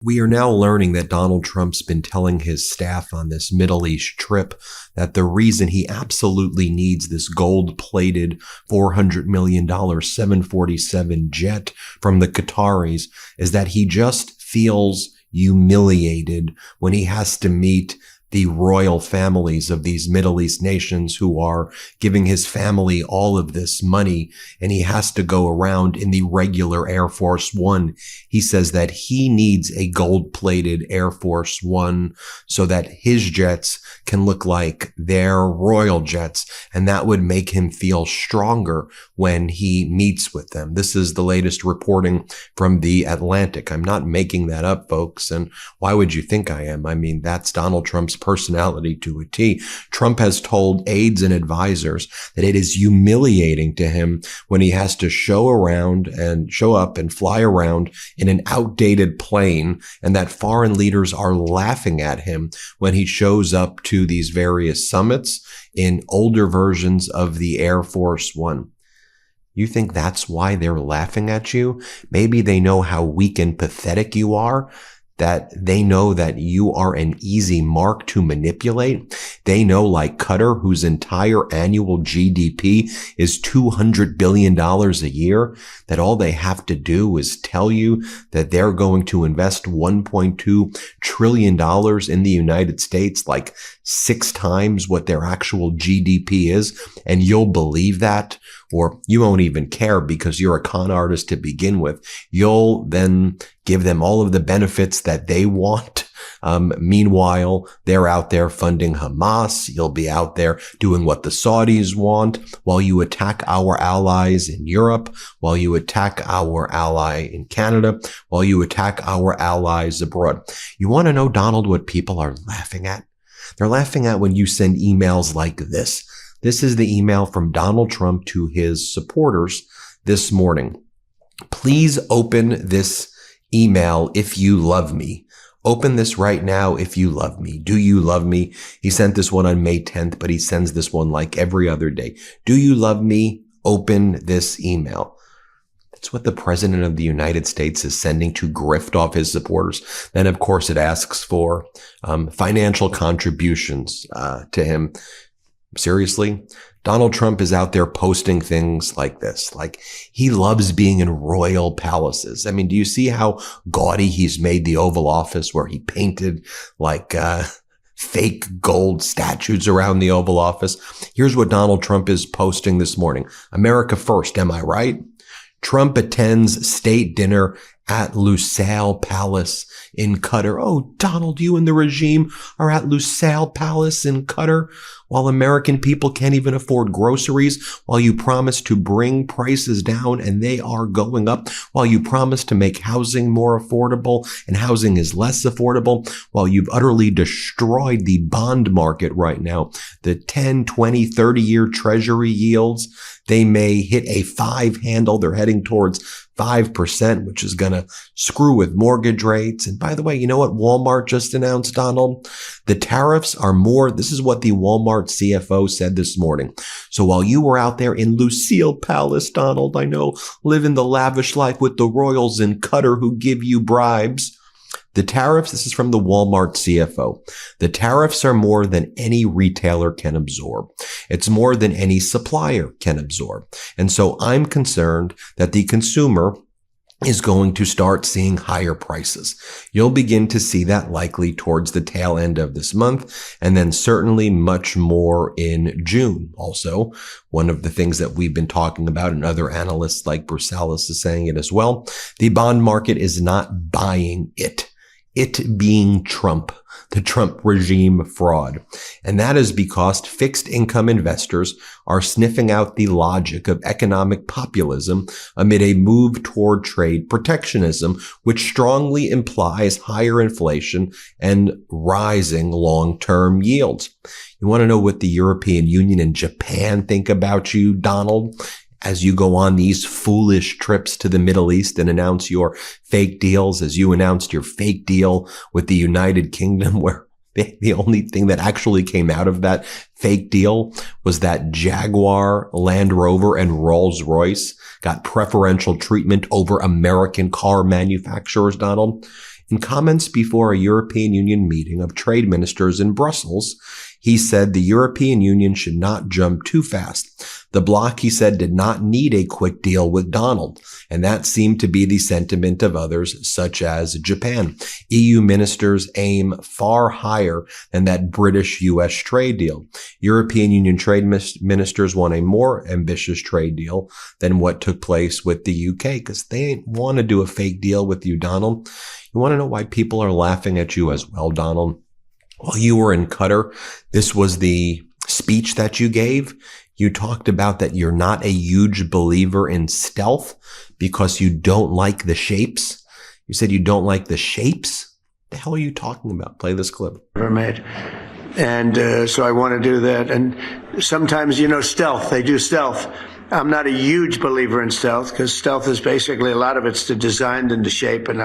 We are now learning that Donald Trump's been telling his staff on this Middle East trip that the reason he absolutely needs this gold-plated $400 million 747 jet from the Qataris is that he just feels humiliated when he has to meet the royal families of these Middle East nations who are giving his family all of this money, and he has to go around in the regular Air Force One. He says that he needs a gold-plated Air Force One so that his jets can look like their royal jets, and that would make him feel stronger when he meets with them. This is the latest reporting from The Atlantic. I'm not making that up, folks, and why would you think I am? I mean, that's Donald Trump's personality to a T. Trump has told aides and advisors that it is humiliating to him when he has to show up and fly around in an outdated plane, and that foreign leaders are laughing at him when he shows up to these various summits in older versions of the Air Force One. You think that's why they're laughing at you? Maybe they know how weak and pathetic you are, that they know that you are an easy mark to manipulate. They know, like Qatar, whose entire annual GDP is $200 billion a year, that all they have to do is tell you that they're going to invest $1.2 trillion in the United States, like 6 times what their actual GDP is, and you'll believe that. Or you won't even care because you're a con artist to begin with. You'll then give them all of the benefits that they want. Meanwhile, they're out there funding Hamas. You'll be out there doing what the Saudis want while you attack our allies in Europe, while you attack our ally in Canada, while you attack our allies abroad. You want to know, Donald, what people are laughing at? They're laughing at when you send emails like this. This is the email from Donald Trump to his supporters this morning. Please open this email if you love me. Open this right now if you love me. Do you love me? He sent this one on May 10th, but he sends this one like every other day. Do you love me? Open this email. That's what the President of the United States is sending to grift off his supporters. Then, of course, it asks for financial contributions to him. Seriously? Donald Trump is out there posting things like this, like he loves being in royal palaces. I mean, do you see how gaudy he's made the Oval Office, where he painted like fake gold statues around the Oval Office? Here's what Donald Trump is posting this morning. America first, am I right? Trump attends state dinner at Lusail Palace in Qatar. Oh, Donald, you and the regime are at Lusail Palace in Qatar while American people can't even afford groceries, while you promise to bring prices down and they are going up, while you promise to make housing more affordable and housing is less affordable, while you've utterly destroyed the bond market right now. The 10, 20, 30-year treasury yields, they may hit a 5 handle. They're heading towards 5%, which is going to screw with mortgage rates. And by the way, you know what Walmart just announced, Donald? The tariffs are more. This is what the Walmart CFO said this morning. So while you were out there in Lusail Palace, Donald, I know, living the lavish life with the royals in Qatar who give you bribes, the tariffs, this is from the Walmart CFO, the tariffs are more than any retailer can absorb. It's more than any supplier can absorb. And so I'm concerned that the consumer is going to start seeing higher prices. You'll begin to see that likely towards the tail end of this month, and then certainly much more in June. Also, one of the things that we've been talking about, and other analysts like Meiselas is saying it as well, the bond market is not buying it. It being Trump, the Trump regime fraud. And that is because fixed income investors are sniffing out the logic of economic populism amid a move toward trade protectionism, which strongly implies higher inflation and rising long-term yields. You want to know what the European Union and Japan think about you, Donald? As you go on these foolish trips to the Middle East and announce your fake deals, as you announced your fake deal with the United Kingdom, where the only thing that actually came out of that fake deal was that Jaguar, Land Rover, and Rolls-Royce got preferential treatment over American car manufacturers, Donald. In comments before a European Union meeting of trade ministers in Brussels, he said the European Union should not jump too fast. The bloc, he said, did not need a quick deal with Donald, and that seemed to be the sentiment of others, such as Japan. EU ministers aim far higher than that British-US trade deal. European Union trade ministers want a more ambitious trade deal than what took place with the UK, because they ain't want to do a fake deal with you, Donald. You want to know why people are laughing at you as well, Donald? While you were in Qatar, this was the speech that you gave. You talked about that you're not a huge believer in stealth because you don't like the shapes. You said you don't like the shapes? What the hell are you talking about? Play this clip. Made. And so I want to do that. And sometimes, stealth, they do stealth. I'm not a huge believer in stealth because stealth is basically a lot of it's the design and the shape. And,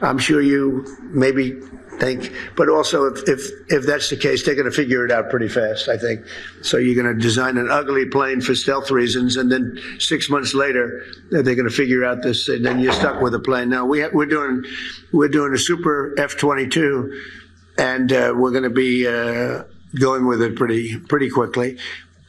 I'm sure you maybe think, but also if that's the case, they're going to figure it out pretty fast, I think. So you're going to design an ugly plane for stealth reasons, and then 6 months later, they're going to figure out this, and then you're stuck with a plane. Now we're doing a super F-22, and we're going to be going with it pretty quickly.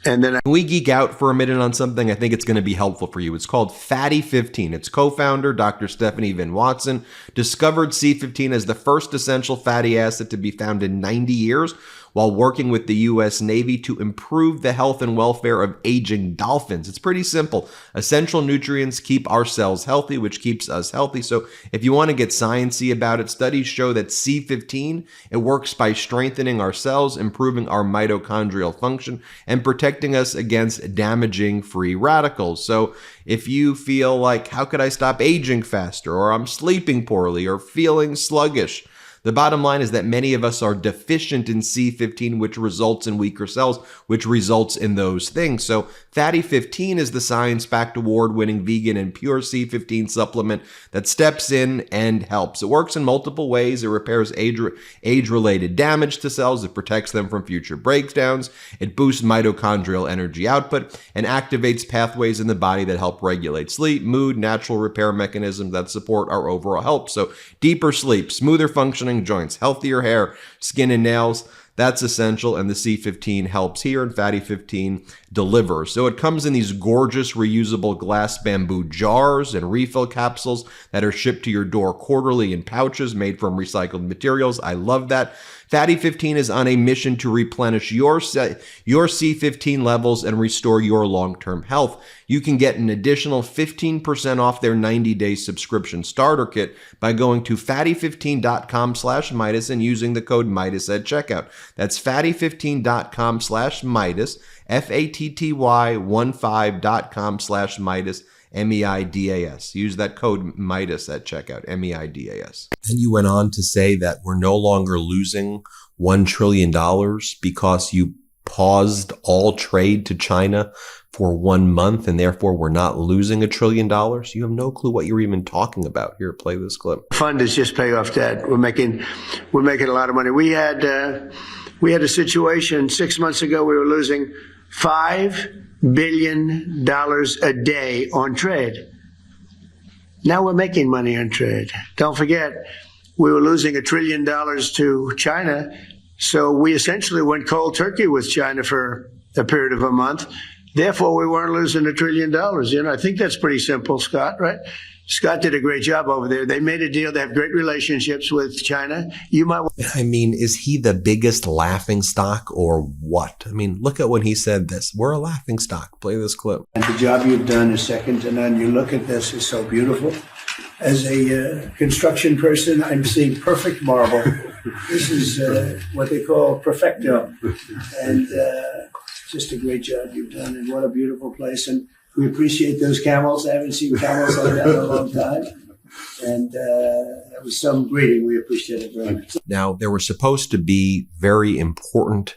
And then we geek out for a minute on something I think it's going to be helpful for you. It's called Fatty 15. Its co-founder, Dr. Stephanie Vin Watson, discovered C15 as the first essential fatty acid to be found in 90 years while working with the U.S. Navy to improve the health and welfare of aging dolphins. It's pretty simple. Essential nutrients keep our cells healthy, which keeps us healthy. So if you want to get sciencey about it, studies show that C15, it works by strengthening our cells, improving our mitochondrial function, and protecting us against damaging free radicals. So if you feel like, how could I stop aging faster, or I'm sleeping poorly, or feeling sluggish, the bottom line is that many of us are deficient in C15, which results in weaker cells, which results in those things. So Fatty 15 is the science-backed award-winning vegan and pure C15 supplement that steps in and helps. It works in multiple ways. It repairs age-related damage to cells. It protects them from future breakdowns. It boosts mitochondrial energy output and activates pathways in the body that help regulate sleep, mood, natural repair mechanisms that support our overall health. So deeper sleep, smoother functioning joints, healthier hair, skin, and nails. That's essential, and the C15 helps here, and Fatty 15 delivers. So it comes in these gorgeous reusable glass bamboo jars and refill capsules that are shipped to your door quarterly in pouches made from recycled materials. I love that. Fatty 15 is on a mission to replenish your C15 levels and restore your long-term health. You can get an additional 15% off their 90-day subscription starter kit by going to fatty15.com/Meidas and using the code Meidas at checkout. That's fatty15.com/Meidas, fatty15.com/Meidas. MEIDAS. Use that code Meidas at checkout, MEIDAS. And you went on to say that we're no longer losing $1 trillion because you paused all trade to China for 1 month, and therefore we're not losing $1 trillion. You have no clue what you're even talking about. Here, play this clip. Fund is just pay off debt. We're making a lot of money. We had a situation 6 months ago. We were losing $5 billion a day on trade. Now we're making money on trade. Don't forget, we were losing $1 trillion to China. So we essentially went cold turkey with China for a period of a month. Therefore, we weren't losing $1 trillion. I think that's pretty simple, Scott, right? Scott did a great job over there. They made a deal. They have great relationships with China. Is he the biggest laughing stock or what? Look at when he said this. We're a laughing stock. Play this clip. And the job you've done is second to none. You look at this, it's so beautiful. As a construction person, I'm seeing perfect marble. This is what they call perfecto. And just a great job you've done. And what a beautiful place. And we appreciate those camels. I haven't seen camels like that in a long time. And that was some greeting. We appreciate it very much. Now, there were supposed to be very important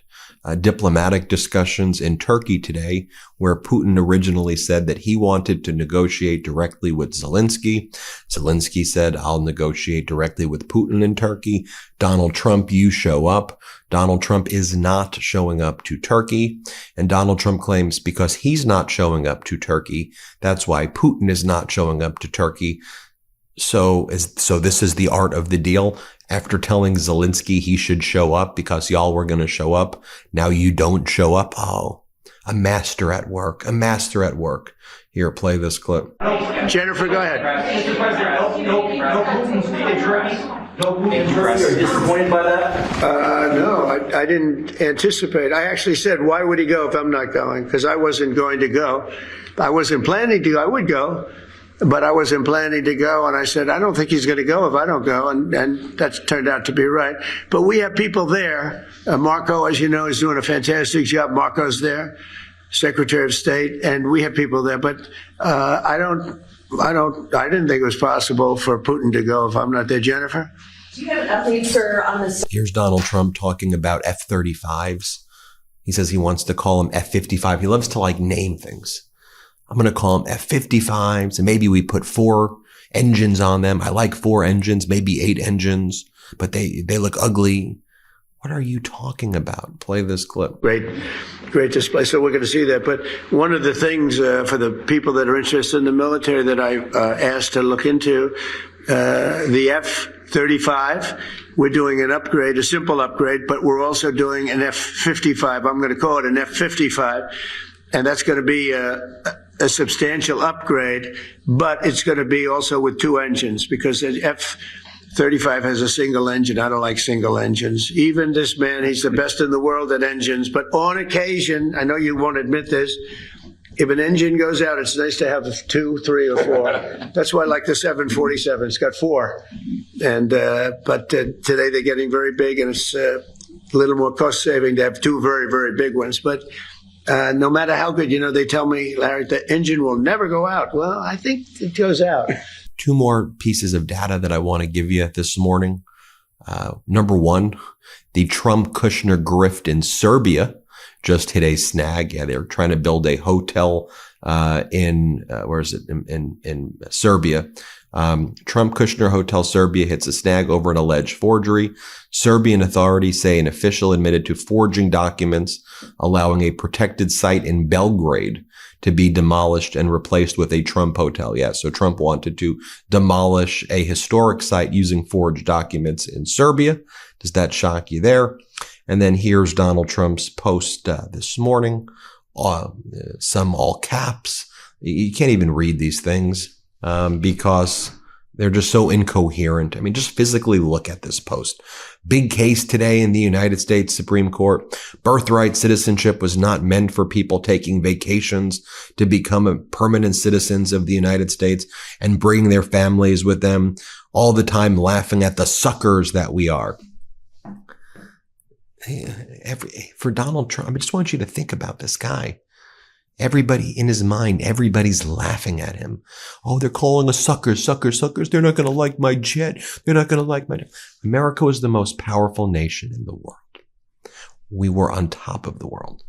diplomatic discussions in Turkey today, where Putin originally said that he wanted to negotiate directly with Zelensky. Zelensky said, I'll negotiate directly with Putin in Turkey. Donald Trump, you show up. Donald Trump is not showing up to Turkey. And Donald Trump claims because he's not showing up to Turkey, that's why Putin is not showing up to Turkey. So this is the art of the deal. After telling Zelensky he should show up because y'all were going to show up, now you don't show up. Oh, a master at work, a master at work. Here, play this clip. Jennifer, go ahead. Mr. President, no Putin's interest. No Putin's interest. Are you disappointed by that? No, I didn't anticipate. I actually said, why would he go if I'm not going? Because I wasn't going to go. I wasn't planning to go. I would go, but I wasn't planning to go. And I said, I don't think he's going to go if I don't go. And that's turned out to be right. But we have people there. Marco, as you know, is doing a fantastic job. Marco's there, Secretary of State, and we have people there. But I didn't think it was possible for Putin to go if I'm not there. Jennifer? Do you have an update, sir, on this? Here's Donald Trump talking about F-35s. He says he wants to call them F-55. He loves to name things. I'm going to call them F-55s, and maybe we put 4 engines on them. I like 4 engines, maybe 8 engines, but they look ugly. What are you talking about? Play this clip. Great display. So we're going to see that. But one of the things for the people that are interested in the military that I asked to look into, the F-35, we're doing an upgrade, a simple upgrade, but we're also doing an F-55. I'm going to call it an F-55. And that's going to be a substantial upgrade, but it's going to be also with 2 engines because the F-35 has a single engine. I don't like single engines. Even this man, he's the best in the world at engines. But on occasion, I know you won't admit this, if an engine goes out, it's nice to have 2, 3, or 4. That's why I like the 747. It's got 4. And but today they're getting very big, and it's a little more cost saving to have 2 very, very big ones. But no matter how good, they tell me, Larry, the engine will never go out. Well, I think it goes out. 2 more pieces of data that I want to give you this morning. Number 1, the Trump-Kushner grift in Serbia just hit a snag. Yeah, they're trying to build a hotel in Serbia. Trump-Kushner Hotel Serbia hits a snag over an alleged forgery. Serbian authorities say an official admitted to forging documents, allowing a protected site in Belgrade to be demolished and replaced with a Trump hotel. Yeah, so Trump wanted to demolish a historic site using forged documents in Serbia. Does that shock you there? And then here's Donald Trump's post this morning, some all caps. You can't even read these things because they're just so incoherent. I mean, just physically look at this post. Big case today in the United States Supreme Court. Birthright citizenship was not meant for people taking vacations to become permanent citizens of the United States and bring their families with them, all the time laughing at the suckers that we are. For Donald Trump, I just want you to think about this guy. Everybody in his mind, everybody's laughing at him. Oh, they're calling us suckers. They're not going to like my jet. They're not going to like my... America was the most powerful nation in the world. We were on top of the world.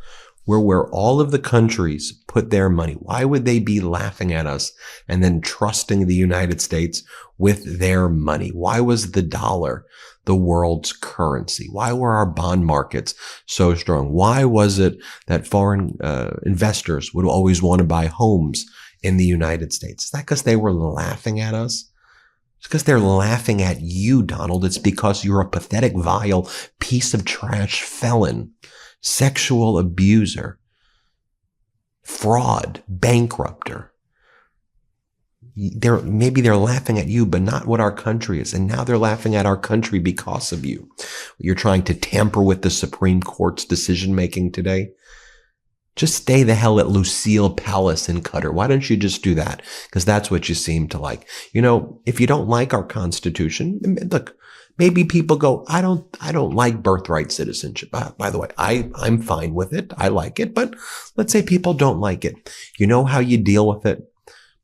We're where all of the countries put their money. Why would they be laughing at us and then trusting the United States with their money? Why was the dollar the world's currency? Why were our bond markets so strong? Why was it that foreign investors would always want to buy homes in the United States? Is that because they were laughing at us? It's because they're laughing at you, Donald. It's because you're a pathetic, vile piece of trash felon, sexual abuser, fraud, bankrupter. Maybe they're laughing at you, but not what our country is. And now they're laughing at our country because of you. You're trying to tamper with the Supreme Court's decision-making today. Just stay the hell at Lucille Palace in Qatar. Why don't you just do that? Because that's what you seem to like. If you don't like our Constitution, look, maybe people go, I don't like birthright citizenship. By the way, I'm fine with it. I like it. But let's say people don't like it. You know how you deal with it?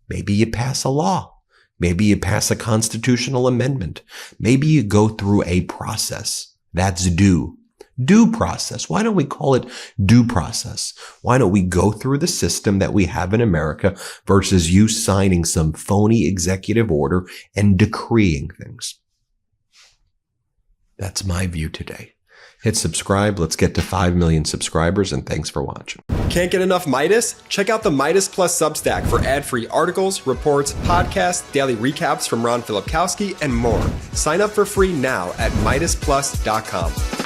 Maybe you pass a law. Maybe you pass a constitutional amendment. Maybe you go through a process. That's due process. Why don't we call it due process? Why don't we go through the system that we have in America versus you signing some phony executive order and decreeing things? That's my view today. Hit subscribe. Let's get to 5 million subscribers, and thanks for watching. Can't get enough Meidas? Check out the Meidas Plus Substack for ad-free articles, reports, podcasts, daily recaps from Ron Filipkowski, and more. Sign up for free now at MeidasPlus.com.